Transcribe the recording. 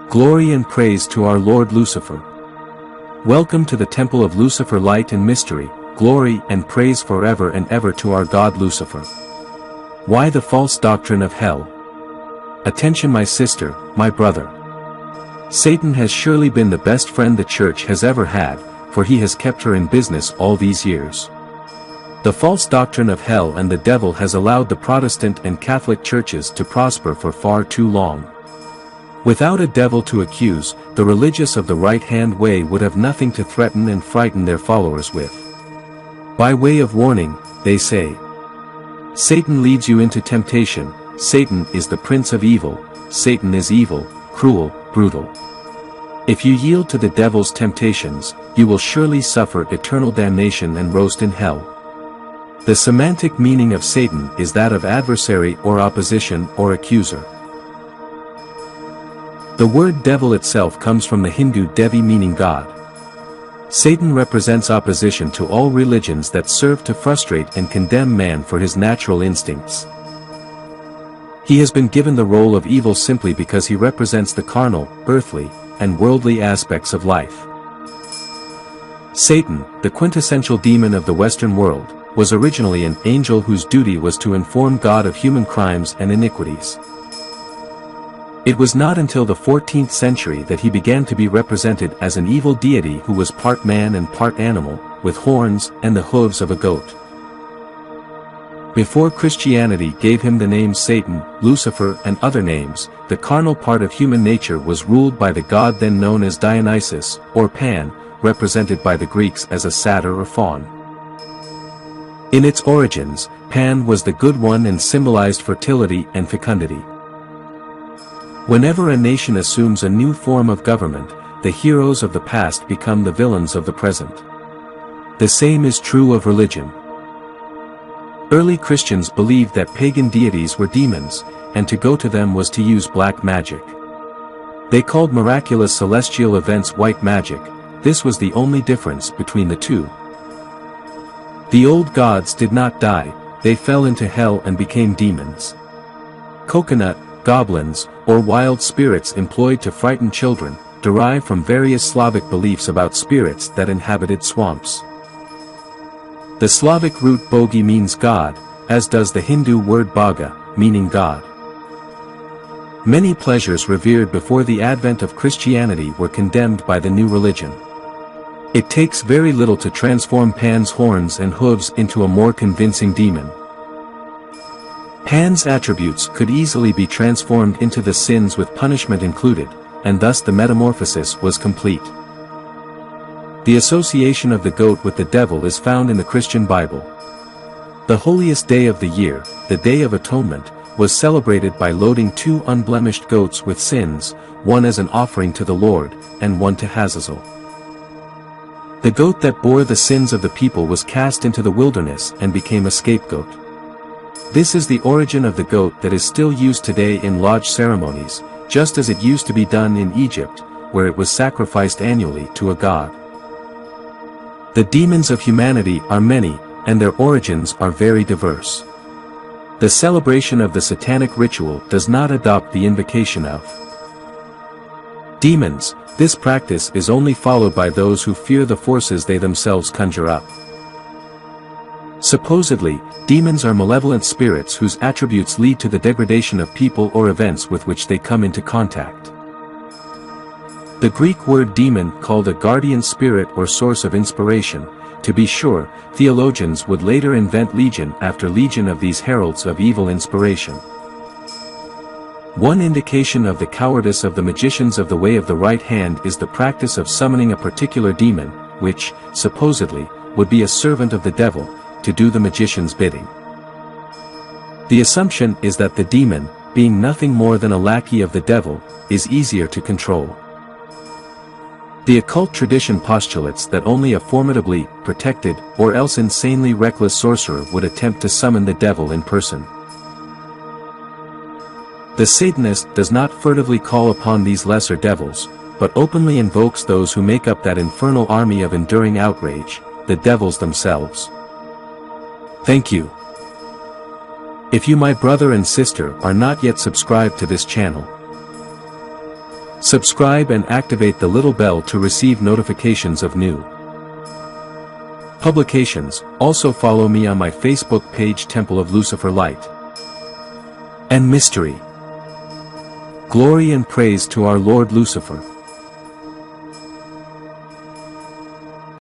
Glory and praise to our Lord Lucifer. Welcome to the temple of Lucifer, light and mystery, glory and praise forever and ever to our God Lucifer. Why the false doctrine of hell? Attention my sister, my brother. Satan has surely been the best friend the church has ever had, for he has kept her in business all these years. The false doctrine of hell and the devil has allowed the Protestant and Catholic churches to prosper for far too long. Without a devil to accuse, the religious of the right-hand way would have nothing to threaten and frighten their followers with. By way of warning, they say, Satan leads you into temptation, Satan is the prince of evil, Satan is evil, cruel, brutal. If you yield to the devil's temptations, you will surely suffer eternal damnation and roast in hell. The semantic meaning of Satan is that of adversary or opposition or accuser. The word devil itself comes from the Hindu Devi, meaning God. Satan represents opposition to all religions that serve to frustrate and condemn man for his natural instincts. He has been given the role of evil simply because he represents the carnal, earthly, and worldly aspects of life. Satan, the quintessential demon of the Western world, was originally an angel whose duty was to inform God of human crimes and iniquities. It was not until the 14th century that he began to be represented as an evil deity who was part man and part animal, with horns and the hooves of a goat. Before Christianity gave him the names Satan, Lucifer and other names, the carnal part of human nature was ruled by the god then known as Dionysus, or Pan, represented by the Greeks as a satyr or faun. In its origins, Pan was the good one and symbolized fertility and fecundity. Whenever a nation assumes a new form of government, the heroes of the past become the villains of the present. The same is true of religion. Early Christians believed that pagan deities were demons, and to go to them was to use black magic. They called miraculous celestial events white magic. This was the only difference between the two. The old gods did not die, they fell into hell and became demons. Coconut, goblins, or wild spirits employed to frighten children, derive from various Slavic beliefs about spirits that inhabited swamps. The Slavic root bogi means God, as does the Hindu word bhaga, meaning God. Many pleasures revered before the advent of Christianity were condemned by the new religion. It takes very little to transform Pan's horns and hooves into a more convincing demon. Pan's attributes could easily be transformed into the sins with punishment included, and thus the metamorphosis was complete. The association of the goat with the devil is found in the Christian Bible. The holiest day of the year, the Day of Atonement, was celebrated by loading 2 unblemished goats with sins, one as an offering to the Lord, and one to Hazazel. The goat that bore the sins of the people was cast into the wilderness and became a scapegoat. This is the origin of the goat that is still used today in lodge ceremonies, just as it used to be done in Egypt, where it was sacrificed annually to a god. The demons of humanity are many, and their origins are very diverse. The celebration of the satanic ritual does not adopt the invocation of demons. This practice is only followed by those who fear the forces they themselves conjure up. Supposedly, demons are malevolent spirits whose attributes lead to the degradation of people or events with which they come into contact. The Greek word demon called a guardian spirit or source of inspiration. To be sure, theologians would later invent legion after legion of these heralds of evil inspiration. One indication of the cowardice of the magicians of the way of the right hand is the practice of summoning a particular demon, which, supposedly, would be a servant of the devil, to do the magician's bidding. The assumption is that the demon, being nothing more than a lackey of the devil, is easier to control. The occult tradition postulates that only a formidably protected, or else insanely reckless sorcerer would attempt to summon the devil in person. The Satanist does not furtively call upon these lesser devils, but openly invokes those who make up that infernal army of enduring outrage, the devils themselves. Thank you. If you, my brother and sister, are not yet subscribed to this channel, Subscribe and activate the little bell to receive notifications of new publications. Also follow me on my Facebook page Temple of Lucifer Light and Mystery. Glory and praise to our Lord Lucifer.